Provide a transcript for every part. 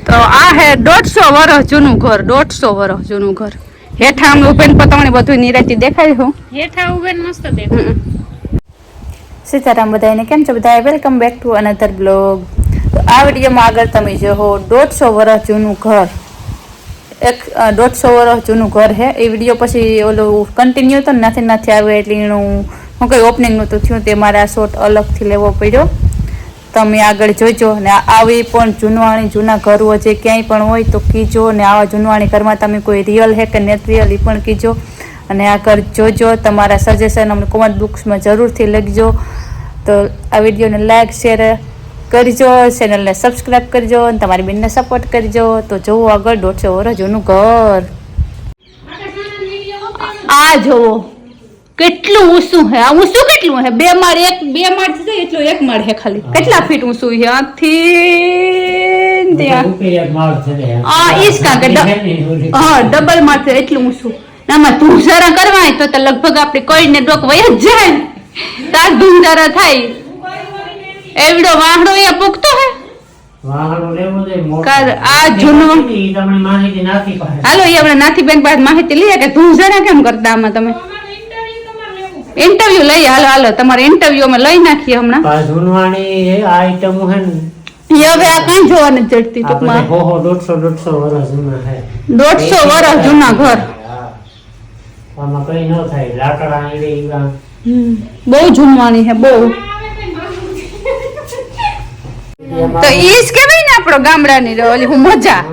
તો આ હે 150 વર્ષ જૂનું ઘર, 150 વર્ષ જૂનું ઘર. હેઠા આમ ઉભેન પતંગને બધું નિરાંતી દેખાય હું હેઠા ઉભેન મસ્ત દેખાય. સીતારામ બધાને કેમ છો બધા? Welcome back to another blog. તો આ વિડીયોમાં આગળ તમે જોવો 150 વર્ષ જૂનું ઘર, 150 વર્ષ જૂનું ઘર હે. એ વિડીયો પછી ઓલું કન્ટિન્યુ તો નથી આવે એટલે એનું હું કંઈ ઓપનિંગનું તો થયું તે મારે આ શોટ અલગથી લેવો પડ્યો. તમે આગળ જોજો ને આવી પણ જૂનવાણી જૂના ઘર જે ક્યાંય પણ હોય તો કીજો ને આવા જૂનવાણી ઘરમાં તમે કોઈ રિયલ હે કે નેટ રિયલ એ પણ કીજો અને આ ઘર જોજો. તમારા સજેશન અમને કોમેન્ટ બોક્સમાં જરૂરથી લખજો. તો આ વિડીયોને લાઈક શેર કરજો, ચેનલને સબસ્ક્રાઈબ કરજો અને તમારી બેનને સપોર્ટ કરજો. તો જોવો આગળ 150 વર્ષ જૂનું ઘર. આ જોવો કેટલું ઊંચું હે. આ ઊંચું કેટલું હે? 2 માળ છે એટલું 1 માળ હે ખાલી. કેટલા ફીટ ઊંચું છે આથી ત્યાં? હા ઈજ કાંકે હા ડબલ માળ છે એટલું ઊંચું. આમાં ધૂંઝારા કરવા તો લગભગ આપણે કોઈને ડોક વય જ જાય તાર ધૂંઝારા થાય. એવડો વાહડો એ પૂગતો હે આ જૂનું. હાલો એ આપણે નાથી બેન પાસે માહિતી લઈએ કે ધૂંઝારા કેમ કરતા આમાં તમે ઇન્ટરવ્યુ લઈએ. હાલો તમારે ઇન્ટરવ્યુ અમે લઈ નાખીએ હમણાં. જૂનવાણી આઈટમ હે ને હવે આ કઈ જોવા નથી જડતી ટૂંકમાં. 150 વર્ષ જૂના હે. 150 વર્ષ જૂના ઘર. આમાં કઈ ન થાય. લાકડા ઈડા બહુ જૂનવાણી હે બહુ. તો ઈજ કેવાય ને આપણો ગામડાની ઓલી હું મજા.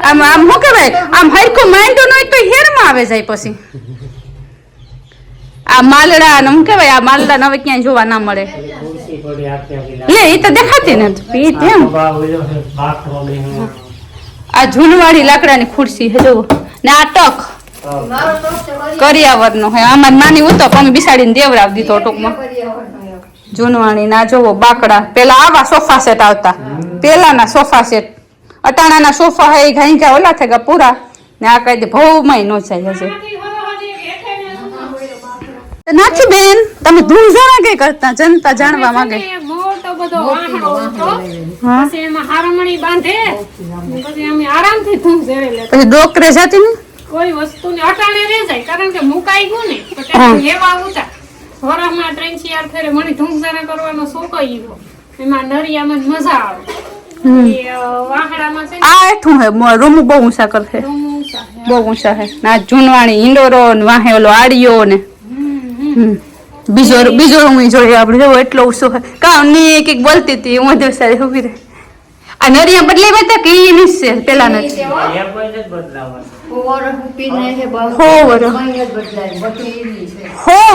આમ આમ શું કહેવાય આમ હરખું માંડો ન હોય તો હેરમાં આવે જાય પછી. આ માલડા ને શું કહેવાય આ માલડા હવે ક્યાંય જોવા ના મળે. લે એ તો દેખાતી નથી એમ. આ જૂનવાળી લાકડાની ખુરશી હે જોવો ને આ ટક કરિયાવર નો હે. આમાં નાની ઉતો પણ બિસાડીને દેવરાવ દીધો ટૂંકમાં. જૂનવાણી ના જોવો બાકડા. પેલા આવા સોફા સેટ આવતા, પેલાના સોફા સેટ. અટાણાના સોફા હે ઘાઈ ઓલા થઈ ગયા પૂરા ને આ કઈ દે ભવમાં ન જાય હશે. નાથી બેન તમે ધૂંઝારા કઈ કરતા જનતા જાણવા માંગે. મોટો બધો વાહણો હતો પછી એમાં હારમણી બાંધે પછી અમે આરામથી ધૂંઝારે લેતા. પછી ડોકરે જાતી ને કોઈ વસ્તુને અટાણે રહી જાય કારણ કે મુકાઈ ગયું ને તો ત્યાં લેવા આવતા વરામાં 3-4 ફેરે મને ધૂંઝારા કરવાનો શોખ આવ્યો. એમાં નરિયામાં મજા આવે. વાહડામાં છે આ એઠું હે રૂમ બહુ ઊંચા કરે બહુ ઊંચા હે ના જૂનવાણી ઇન્ડોરો ને વાહે ઓલો આડિયો ને બીજો રૂમ જોઈએ આપણે જેવો એટલો ઊંચો હે. કામ ની કઈક બોલતી હતી હું સારી ઉભી રહે. આ નરિયા બદલાઈ હતા કે ઈ નિશ્ચય પેલા નથી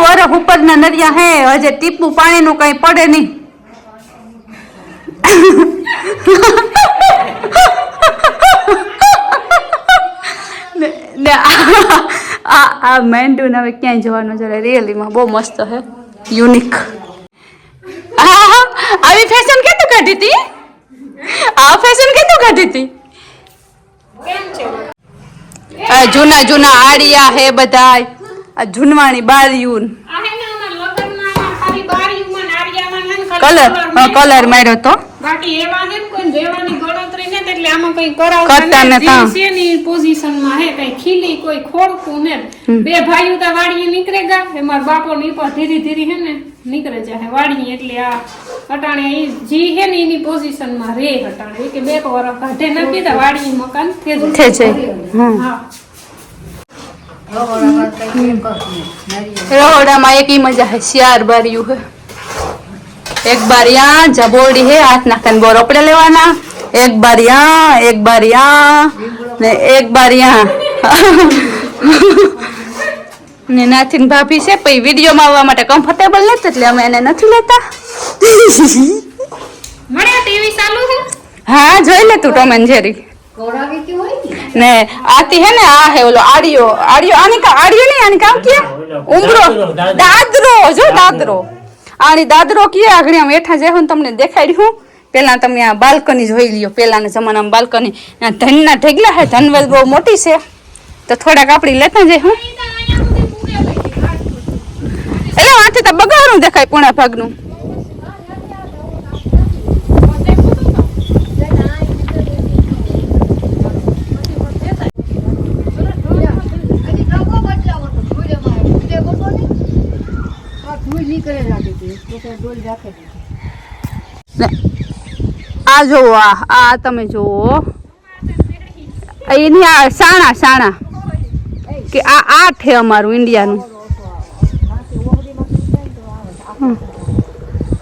વરસ ઉપરના નરિયા હે. હજે ટીપું પાણીનું કઈ પડે નહીં. આ મેન્ડુ હવે ક્યાંય જવાનું છે રિયલીમાં બહુ મસ્ત હે યુનિક. આવી ફેશન કેતું કાઢી હતી? આ ફેશન કેતું કાઢી હતી? જૂના જૂના આડિયા હે બધા. આ જૂનવાણી બારીયું કલર માર્યો તો બાકી એવા હે કોઈ દેવાની ગણતરી ને એટલે આમાં કઈ કરાવતા નથી. શેની પોઝિશનમાં હે કઈ ખીલી કોઈ ખોડતું ને. બે ભાઈઓ તા વાડીએ નીકળે ગયા એ માર બાપો ની પર ધીરે ધીરે હે ને નીકળે જાય વાડી. એટલે આ અટાણે ઈ જી હે ને એની પોઝિશનમાં રે અટાણે કે 2 વર્ષ કાઢે ન કીધા વાડી મકાન થઈ જાય. હા રોડામાં એક મજા હે શિયાર બારીયું હે. एक बार यहाँ जबोड़ी है हाथ नाखन बोर अपने लेवाना. एक बार यहाँ ने एक बार यहाँ ने नाथिन भाभी से पई वीडियो में આવવા માટે કમ્ફર્ટેબલ નથી એટલે અમે એને નથી લેતા. મને ટીવી ચાલુ છે. હા જોઈ લે તું ટોમ એન્ડ જેરી ને આતી હે ને આ હે ઓલો આડિયો આની કા આડિયો નહીં આની કામ કે ઉમરો દાદરો જો દાદરો આની દાદરો કીએ આગળ આમ એઠા જાય હું તમને દેખાડ્યું. પેલા તમે આ બાલ્કની જોઈ લ્યો. પેલાના જમાનામાં બાલ્કની ધનના ઢેગલા હે. ધનવેલ બહુ મોટી છે તો થોડાક આપડી લેતા જાય હું એટલે વાંચે તો બગાડું દેખાય પૂણા ભાગનું. આ જોવો આ તમે જોવો એની આ સાણા કે આ 8 છે અમારું ઇન્ડિયાનું.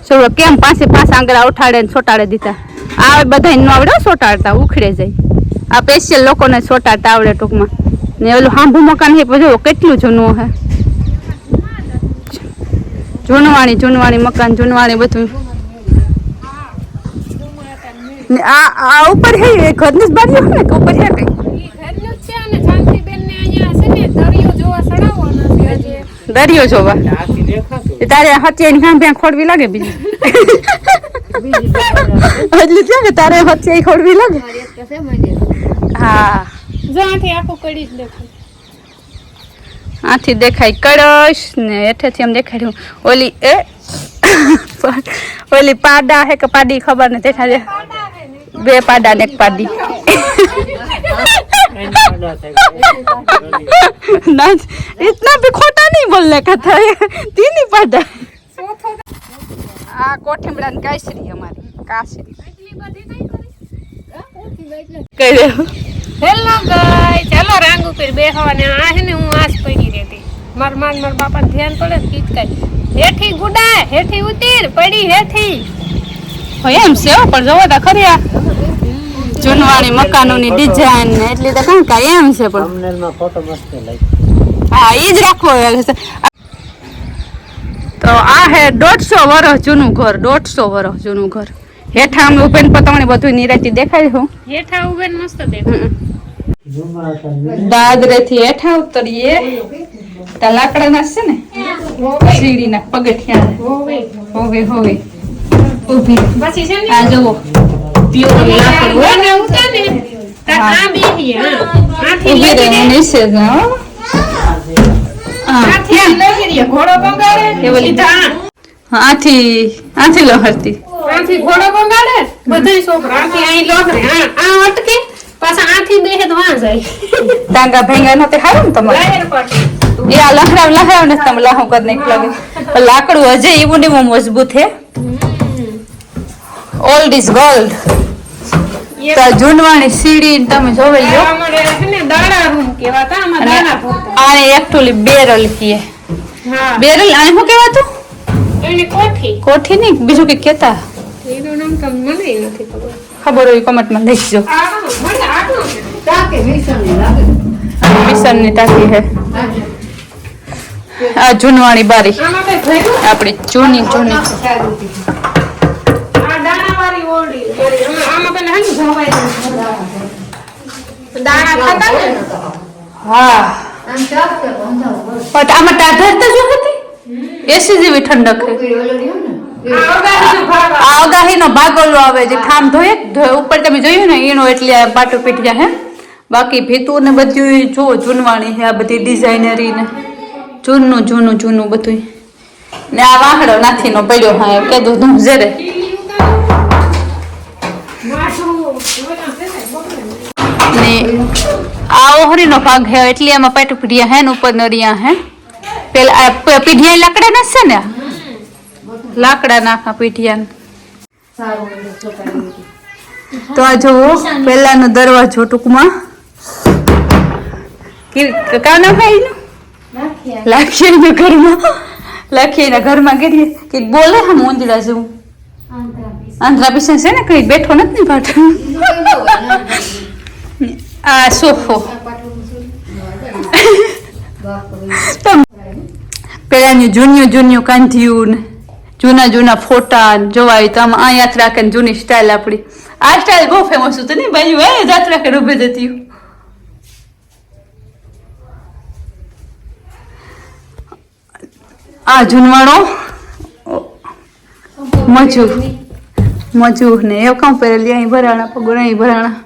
ચલો કેમ પાંચે પાંચ આંગળા ઉઠાડે ને સોટાડે દીધા. આ બધા ન આવડે સોટાડતા, ઉખડે જાય. આ સ્પેશિયલ લોકોને સોટાડતા આવડે ટૂંકમાં. ને ઓલું હાંભું મકાન છે જો કેટલું જૂનું છે. જૂનવાણી મકાન જૂનવાણી બધું. ને આ ઉપર હે ઘરની જ બાજુ ને કે ઉપર હે કઈ ઘરનું છે અને શાંતિબેન ને અહીંયા છે ને દરિયો જોવા સડાવવાનો છે આજે. દરિયો જોવા તારે હચે કામ ત્યાં ખોડવી લાગે બીજી એટલી છે કે તારે હચે ખોડવી લાગે. હા જો આથી આખું કડી જ દેખાય. આથી દેખાય કળશ ને હેઠેથી એમ દેખાય ઓલી ઓલી પાડા હે કે પાડી ખબર ને દેખાય 2 પાડા ને 1 પાડી. इतना भी खोटा नहीं बोलने का था. 3 पाड़ा. आ कोठीमड़ा ने कासरी हमारी कासरी करे. હેલો ગાય ચાલો રાંગ ઉપર બેહવા ને આ હે ને હું આજ પડી રહેતી માર બાપા ધ્યાન પડે કીચકાય હેઠી ગુડાય હેઠી ઉતર પડી હેઠી એમ છે પણ જોવો તો ખરી આ જૂનવાણી મકાનોની ડિઝાઇન ને એટલી તો કાંઈ કાંઈ એમ છે પણ થંબનેલમાં ફોટો મસ્ત લાગ્યો. હા એ જ રાખવો. તો આ હે 150 વર્ષ જૂનું ઘર. 150 વર્ષ જૂનું ઘર. હેઠા અમે ઉભેન પતંગને બધું નિરાતી દેખાય હું હેઠા ઉભે મસ્ત દેખાય. દાદરેથી હેઠા ઉતરીએ તા લાકડાના છે ને સીડીના પગથિયા હોવે ઊભી પછી છે ને આ જોવો પ્યોર લાકડું અને ઉતા ને તા આ બેહી આથી ઊભી રહે નીચે જાઓ. આથી લગીરીએ ઘોડો બંગાડે એ બોલી આથી લહરતી આથી ઘોડો બંગાડે બધાય છોકરા આથી અહીં લોહરે આ અટકે પાછા આથી બેહે તો વાં જાય ટાંગા ભેંગા નો તે હારું ને તમારે લહેર પાટી એ આ લહરાવ ને તમે લાહો કર નાખ લાગે લાકડું હજે એવું ને એવું મજબૂત છે. Old is gold. તો જૂનવાણી સીડી તમે જોવે લ્યો. અમારે છે ને દાડા રૂમ કહેવાતા આમાં દાણા ભરતા. આને એકચ્યુઅલી બેરલ કીએ. હા બેરલ આને શું કહેવાતું? એને કોઠી કોઠી નહીં બીજું કઈ કહેતા એનું નામ તો મને નથી ખબર. ખબર હોય કમેન્ટમાં લખજો. મને આટલું મિશનની ટાંકી છે. આ જૂનવાણી બારી આમાં કઈ ભર્યું આપણી જૂની આ દાણાવાળી ઓરડી આમાં પેલા હે જવાય દાણા ખાતા ને હા પણ આમાં ટાઢર તો જો હતી એસી જેવી ઠંડક છે. આ અગાહીનો ભાગ ઓલો આવે જે ઠામ ધોય ઉપર તમે જોયું ને ઈણો એટલે પાટો પીઠ્યા હે. બાકી ભીતું ને બધું જો જૂનવાણી છે. આ બધી ડિઝાઇનરી ને જૂનું બધું ને આ વાહડો નાથીનો પડ્યો હા કે દૂધ જરે ને આ ઓહરીનો ભાગ હે એટલે એમાં પાટો પીઠ્યા હે ને ઉપર નરિયા હે. પેલા પીઢિયા લાકડા ના છે ને લાકડા નાખા પીઠિયા. તો આ જોવો પેલાનો દરવાજો ટૂંકમાં કા ના ભાઈ લાખીના ઘરમાં ગરીએ કે બોલે હમ ઊંધડા જેવું આંધ્રા પીસન છે ને કઈ બેઠો નથી પાછો. આ સોફો પેલાની જૂન્યું કાંધ્યું ને જૂના ફોટા જોવાય તો આમ આ યાદ રાખે જૂની સ્ટાઇલ આપણી. આ સ્ટાઇલ બહુ ફેમસ હતું ને બાજુ જાત રાખે ઉભે જતી. આ જૂનવાણો મજૂર ને એવું કામ પહેરેલી અહીં ભરાણા પગોળ અહીં ભરાણા.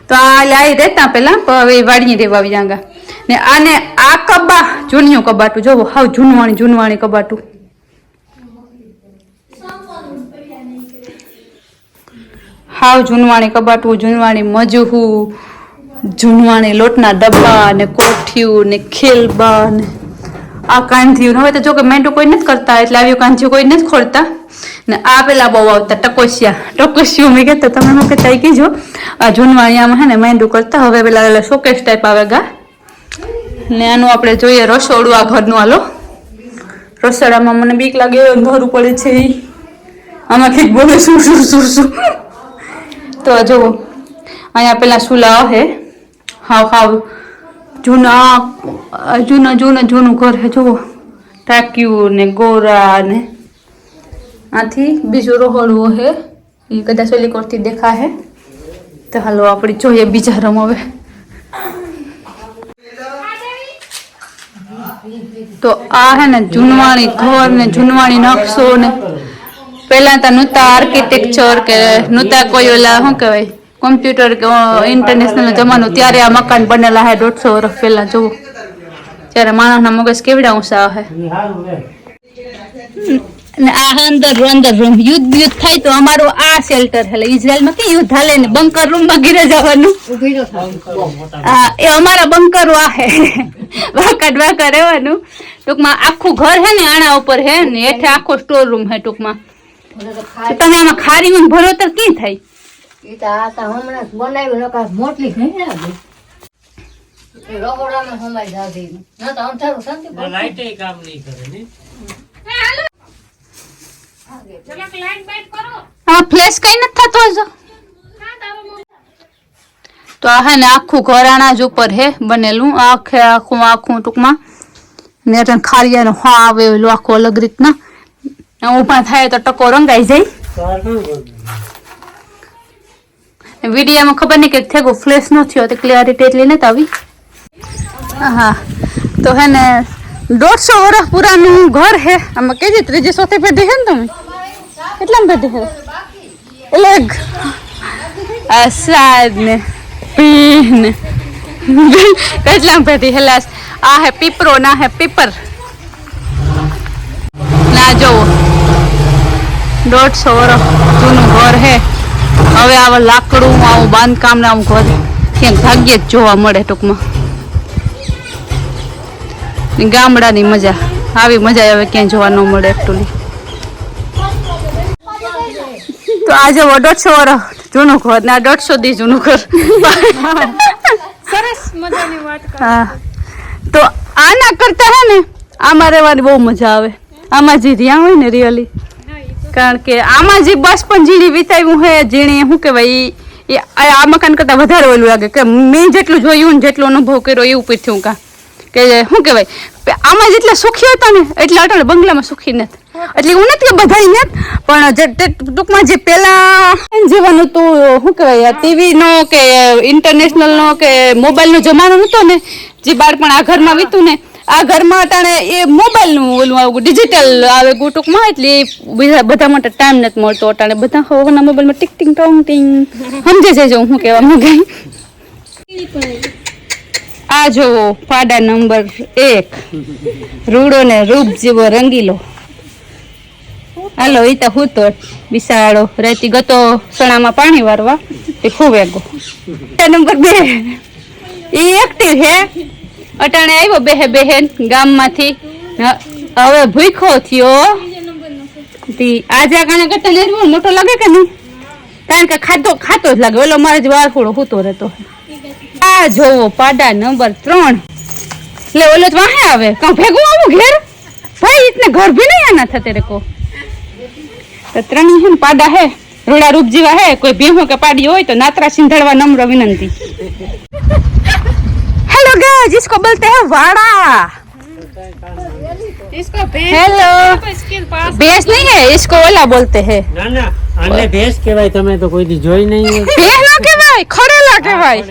તો આ લાઈ રહેતા પેલા હવે વાડીએ રેવા આવી જાંગા ને આને આ કબા જૂનિયું કબાટું જોવો હાવ જૂનવાણી કબાટું. હાવ જૂનવાણી કબાટું જૂનવાણી મજૂહું જૂનવાણી લોટના ડબ્બા ને કોઠિયું ને ખેલબા ને આ કાંધ્યું હવે તો જો કે મેંડું કોઈ નથી કરતા એટલે આવ્યું કાંધ્યું કોઈ નથી ખોલતા ને આ પેલા બહુ આવતા ટકોસિયું મેં કહેતા તમે હું કહેતા કીજો આ જૂનવાણીયામાં હે ને મેંડું કરતા હવે પેલા શોકેસ ટાઈપ આવે ગા ને આનું આપણે જોઈએ રસોડું આ ઘરનું હાલો રસોડામાં મને બીક લાગે અંધારું પડે છે આમાં કંઈક બોલે શું તો જુઓ અહીંયા પેલા સુલાઓ હે હાવ જૂનું ઘર હે જુઓ ટાંક્યું ને ગોરા ને આથી બીજું રહોડવું હે એ કદાચ ઓલી કોરથી દેખા હે તો હાલો આપણે જોઈએ બીજા રૂમ હવે તો આ હે ને જૂનવાણી ઘર ને જૂનવાણી નકશો ને પહેલા તો નહોતા આર્કિટેક્ચર કે નહોતા કોઈ ઓલા શું કહેવાય કોમ્પ્યુટર કે ઇન્ટરનેશનલ જમાનો ત્યારે આ મકાન બનેલા હે 150 વર્ષ પહેલા જુઓ ત્યારે માણસના મગજ કેવડા ઊંચા હે ને આ અંદર રૂમ યુદ્ધ થાય તો અમારું આ શેલ્ટર એટલે ઇઝરાયલમાં કે યુદ્ધ હાલે ને બંકર રૂમમાં ગીરે જવાનું એ અમારા બંકરો આ હે વાકડ રહેવાનું ટૂંકમાં આખું ઘર હે ને આણા ઉપર હે ને હેઠે આખો સ્ટોર રૂમ હે ટૂંકમાં તમે આમાં ખારી નું ભરોતર ક્યાં થાય ફ્લેશ કઈ નથી થતો હજો તો આ હે ને આખું ઘર આણા જ ઉપર હે બનેલું આખું ટૂંકમાં ને ખારિયાનો હા આવે એલું આખું અલગ રીતના ઊભા થાય તો ટકો રંગાઈ જાય વિડીયોમાં ખબર નહીં કે થેગો ફ્લેશ ન થયો તો ક્લિયરિટી એટલી નથી આવી હા તો હે ને 150 વર્ષ પુરાનું ઘર હે આમાં કેજી ત્રીજી ચોથી પેઢી હે ને તમે કેટલામ પેઢી હે એટલે સાદ ને પી ને કેટલામ પેઢી હેલાસ આ હે પીપરો ના હે પીપર ના જોવો 150 વર્ષ જૂનું ઘર હે હવે આવા લાકડું આવું બાંધકામ ને આવું ઘર ક્યાંક ભાગ્યે જ જોવા મળે ટૂંકમાં ગામડાની મજા આવી મજા આવે ક્યાંય જોવા ન મળે એકચુઅલી તો આજે 150 વર્ષ જૂનું ઘર ને 150 દી જૂનું ઘર સરસ મજાની વાત હા તો આના કરતા હે ને આમાં રહેવાની બહુ મજા આવે આમાં જે રહ્યા હોય ને રિયલી કારણ કે આમાં જે બચપન જીણી વિતાવ્યું હે જેણે શું કહેવાય એ આ મકાન કરતાં વધારે ઓલું લાગે કે મેં જેટલું જોયું ને જેટલો અનુભવ કર્યો એવું પૂછ્યું કા કે શું કહેવાય આમાં જેટલા સુખી હતા ને એટલા અટલ બંગલામાં સુખી નથી એટલે એવું નથી કે બધા નથી પણ જે ટૂંકમાં જે પેલા જીવન હતું શું કહેવાય ટીવી નો કે ઇન્ટરનેશનલ નો કે મોબાઈલ નો જમાનો નતો ને જે બાળપણ આ ઘરમાં વીતું ને આ ઘરમાં અટાણે એ મોબાઈલનું ઓલું આવું ડિજિટલ આવે ટૂંકમાં એટલે બધા માટે ટાઈમ નથી મળતો અટાણે બધા હોવાના મોબાઈલમાં ટીક ટીંગ ટોંગ ટીંગ સમજે છે જો હું કહેવા માંગુ આ જોવો પાડા નંબર 1 રૂડો ને રૂપ જેવો રંગીલો હાલો એ તો હું તો બિસાડો રહેતી ગતો સણામાં પાણી વારવા એ ખૂબ એગો નંબર 2 એ એક્ટિવ હે અટાણે આવ્યો બેહેન ગામમાંથી હવે ભૂખો થયો આજે કાને કરતા લેવો મોટો લાગે કે નહીં કારણ કે ખાતો જ લાગે ઓલો મારે જ વાર થોડો હૂતો રહેતો આ જોવો પાડા નંબર 3 એટલે ઓલો જ વાહે આવે કાં ભેગું આવું ઘેર ભાઈ ઇતને ઘર ભી નહીં આના થતે રેકો તો 3 હે પાડા હે રોડા રૂપ જેવા હે કોઈ ભેહું કે પાડી હોય તો નાતરા સિંધડવા નમ્ર વિનંતી हेलो गाइस इसको बोलते हैं वाड़ा इसको हेलो इसके पास भैंस नहीं है इसको ओला बोलते हैं ના ના આને ભેંસ કહેવાય તમે તો કોઈ દી જોઈ નહીં હોય ભેંસ નો કહેવાય ખડેલા કહેવાય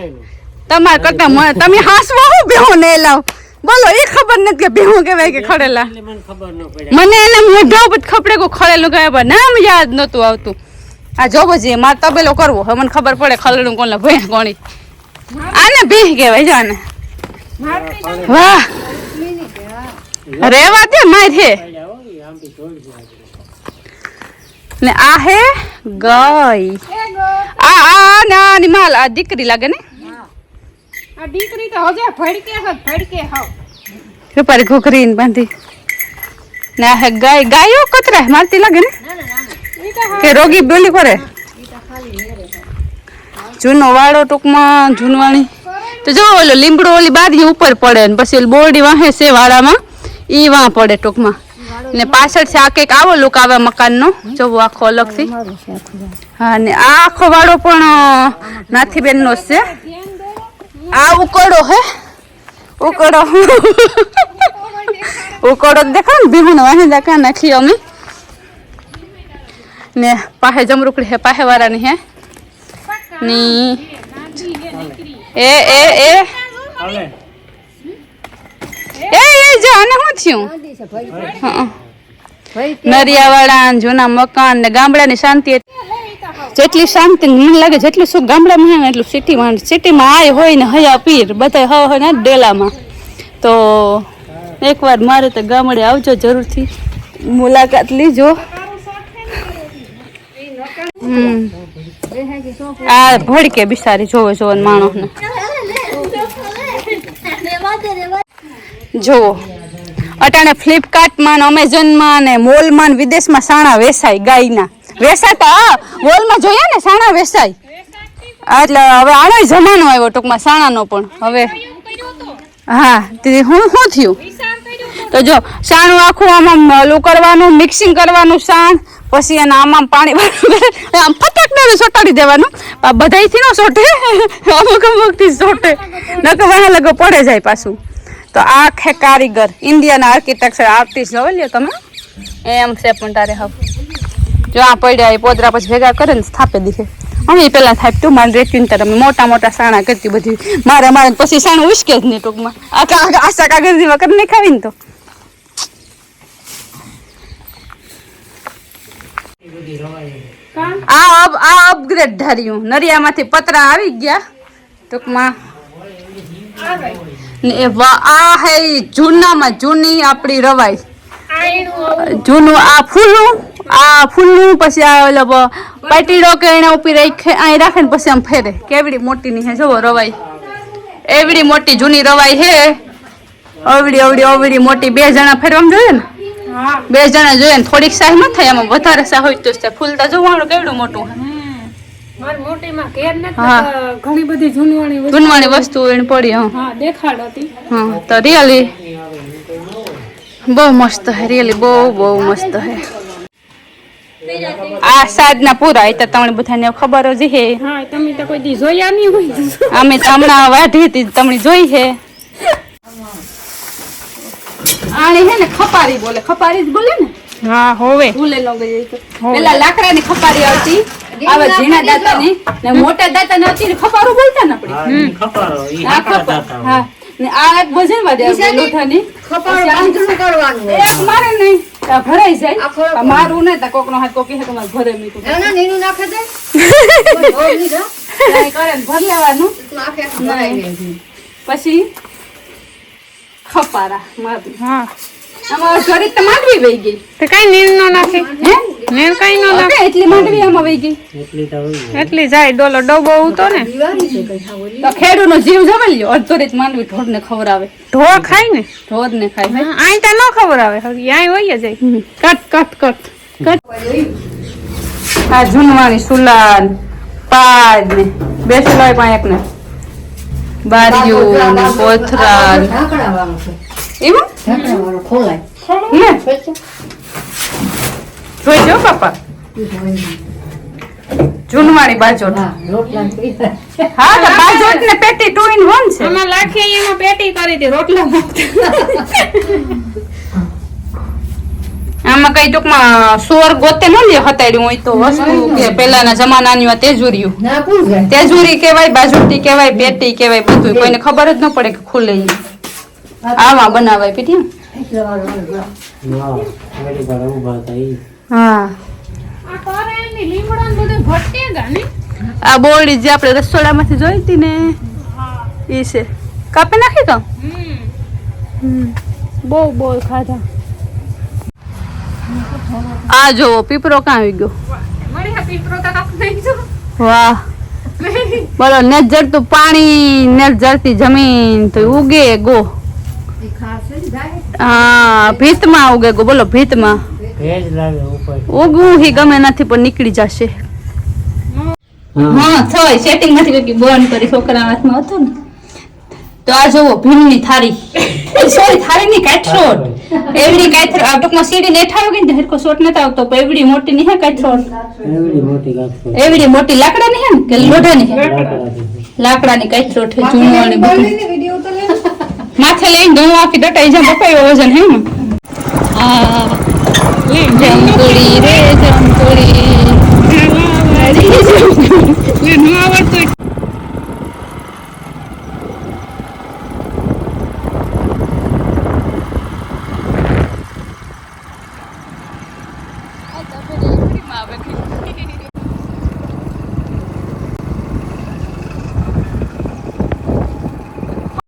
તમાર કરતા તમે હાસવા હું બેહો ને લાવ બોલો એ ખબર નથી કે બેહો કહેવાય કે ખડેલા એટલે મને ખબર ન પડે મને એને મોઢા ઉપર ખપડે કો ખડેલું કહેવાય નામ યાદ નતું આવતું આ જોવો છે માર તબેલો કરવો હવે મને ખબર પડે ખડેલું કોણ ભેંસ કોણી આને ભેંસ કહેવાય જો આને વાહ રેવા દે મારે ને આ હે ગાય આ નાની માલ આ દીકરી લાગે ને આ દીકરી તો હજે ભડકે હાવ રૂપારી ઘોઘરી બાંધી ને આ હે ગાય ગાયો કતરા મારતી લાગે ને કે રોગી બોલી કરે જૂનો વાળો ટૂંકમાં જૂનવાણી તો જો ઓલો લીમડો ઓલી બારી ઉપર પડે ને પછી બોરડી વાહે છે વાળામાં ઈ વાં પડે ટૂંકમાં ને પાછળ છે આ કંઈક આવો લુક આવે મકાનનો જોવો આખો અલગથી હા ને આ આખો વાળો પણ નાથીબેનનો જ છે આ ઉકળો હે ઉકળો ઉકળો દેખા ને ભીહું વાહી દેખા નાખી અમે ને પાહે જમરૂકડી હે પાહે વાળાની હે ની એ એ એ હાલે એ જાને હું થયું નરિયાવાળા જૂના મકાન ને ગામડાની શાંતિ જેટલી શાંતિ મને લાગે જેટલું સુખ ગામડામાં ને એટલું સિટીમાં આય હોય ને હયા પીર બધા હોય ને ડેલામાં તો એકવાર મારે તો ગામડે આવજો જરૂરથી મુલાકાત લીજો આ ભડકે બિસારી જોવે જોવે માણસ ને જોવો અટાણે ફ્લિપકાર્ટમાં ને અમેઝોનમાં ને મોલમાં ને વિદેશમાં સાણા વેસાય ગાયના વેસાતા મોલમાં જોયા ને સાણા વેસાય એટલે હવે આનો જમાનો આવ્યો ટૂંકમાં સાણાનો પણ હવે હા તે હું થયું તો જો સાણું આખું આમાં ઓલું કરવાનું મિક્સિંગ કરવાનું સાણ પછી એના આમાં પાણી આમ ફટાકડાને સોટાડી દેવાનું બધાયથી ન સોટે અમુક અમુકથી સોટે નકર વાહ લગો પડે જાય પાછું તો આ ખે કારીગર ઇન્ડિયન આર્કિટેક્ચર આર્ટિસ્ટ જોઈ લ્યો તમે એમ છે પણ તારે હવે જો આ પડ્યા એ પોદરા પછી ભેગા કરે ને સ્થાપે દીધે અમે પેલા થાય તું મારે રેતી તારે મોટા મોટા સાણા કરતી બધી મારે પછી સાણું ઉશ્કે જ નહીં ટૂંકમાં આશા કાગળની વખત નહીં ખાવી ને તો આ અપગ્રેડ ધાર્યું નરિયામાંથી પતરા આવી ગયા ટૂંકમાં આ હે જૂનામાં જૂની આપણી રવાઈ જૂનું આ ફૂલનું પછી આ ઓલો પાટીડો કે એને ઉપર અહીં રાખે ને પછી આમ ફેરે કેવડી મોટી ની હે જોવો રવાઈ એવડી મોટી જૂની રવાઈ હે અવડી મોટી 2 જણા ફેરવામાં જોઈએ ને 2 જણા જોઈએ ને થોડીક સાહ ન થાય આમાં વધારે સાહ હોય તો ફૂલતા જોવાનું કેવડું મોટું ઘણી બધી જૂનવાણી વસ્તુ એને પડી હા તો રિયલી બહુ મસ્ત હે રિયલી બહુ મસ્ત હે આ સાદના પૂરા એ તો તમને બધાને ખબર જ હે તમે તો કોઈ દી જોયા નહીં હોય અમે તો હમણાં વાઢી હતી તમને જોઈ હે આણી હે ને ખપારી બોલે ખપારી જ બોલે ને હા હોવે ભૂલે ન ગઈ તો પેલા લાકડાની ખપારી આવતી આવા ઝીણા દાતાની ને મોટા દાતાની હતી ને ખપારું બોલતા ને આપણે ખપારો ઈ આ ખપાર હા ને આ એક ભજન વાદે લોઠાની ખપારું આંધળું કરવાનું એક મારે નહીં ભરાઈ જાય મારું ને તા કોકનો હાથ કોકી હે તો મારે ભરે મીઠું ના નીનું નાખે દે નહીં કરે ને ભર લેવાનું નાખે ભરાઈ દે પછી ખપારા મારું હા આમાં ઘરે તો માંડવી વહી ગઈ તો કઈ નીર નો નાખે હે નીર કઈ નો નાખે એટલી માંડવી આમાં વહી ગઈ એટલી તો હોય એટલી જાય ડોલો ડબો ઉતો ને તો ખેડૂનો જીવ જવલ્યો અડધો રીત માંડવી ઢોર ને ખવડાવે ઢોર ખાય ને ઢોર ને ખાય આઈ તો ન ખબર આવે આઈ હોય જાય કટ આ જૂનવાણી સુલાન પાડ ને બેસી લોય પણ એક ને બારીયું ને કોથરા ઢાંકણાવાનું છે એવું ઢાંકણાવાનું ખોલાય ને જોઈજો પાપા જૂનવાણી બાજોટ હા રોટલા પીધા હા તો બાજોટ ને પેટી 2 in 1 છે આમાં લાખી એમાં પેટી કરી દે રોટલા આમાં કઈ ટૂંકમાં સોર ગોતે ન લે હતાડ્યું હોય તો વસ્તુ કે પેલાના જમાનાની તેજુરીયું ના પૂર જાય તેજુરી કહેવાય બાજોટી કહેવાય પેટી કહેવાય બધું કોઈને ખબર જ ન પડે કે ખુલે ઈ. આવા બનાવાય પીઠી એટલા વાર ના એડી પર ઊભા હતા ઈ હા આ કરેલની લીમડોન બધું ભટકેગા ને આ બોરડી જે આપણે રસોડામાંથી જોઈ હતી ને ઈ છે કાપી નાખી તો બહુ ખાધા આ જોવો પીપરો ક્યાં આવી ગયો મળી હા પીપરો તો કાપ નાખજો વાહ બોલો નેત જડતું પાણી નેત જડતી જમીન તો ઉગે ગો ખાશે જાય હા ભીતમાં ઉગે ગો બોલો ભીતમાં ભેજ લાગે ઉપર ઉગવું હી ગમે નથી પણ નીકળી જશે હા થાય સેટિંગ નથી કે બંધ કરી છોકરા હાથમાં હતું ને તો આ જોવો ભીમની થારી સોરી થારી ની કાઠરોટ એવડી કાઠરોટ આ ટૂંકમાં સીડી નેઠાવ ગઈ ને હરકો શોટ નતા આવતો પણ એવડી મોટી ની હે કાઠરોટ એવડી મોટી ગાંઠો એવડી મોટી લાકડાની હે ને કે લોઢાની હે લાકડાની કાઠરોટ હે જૂનવાણી બધી માથે લઈને દોણું આખી ડટાઈ જા બપાયો વજન હે ને જમકુડી રે જમકુડી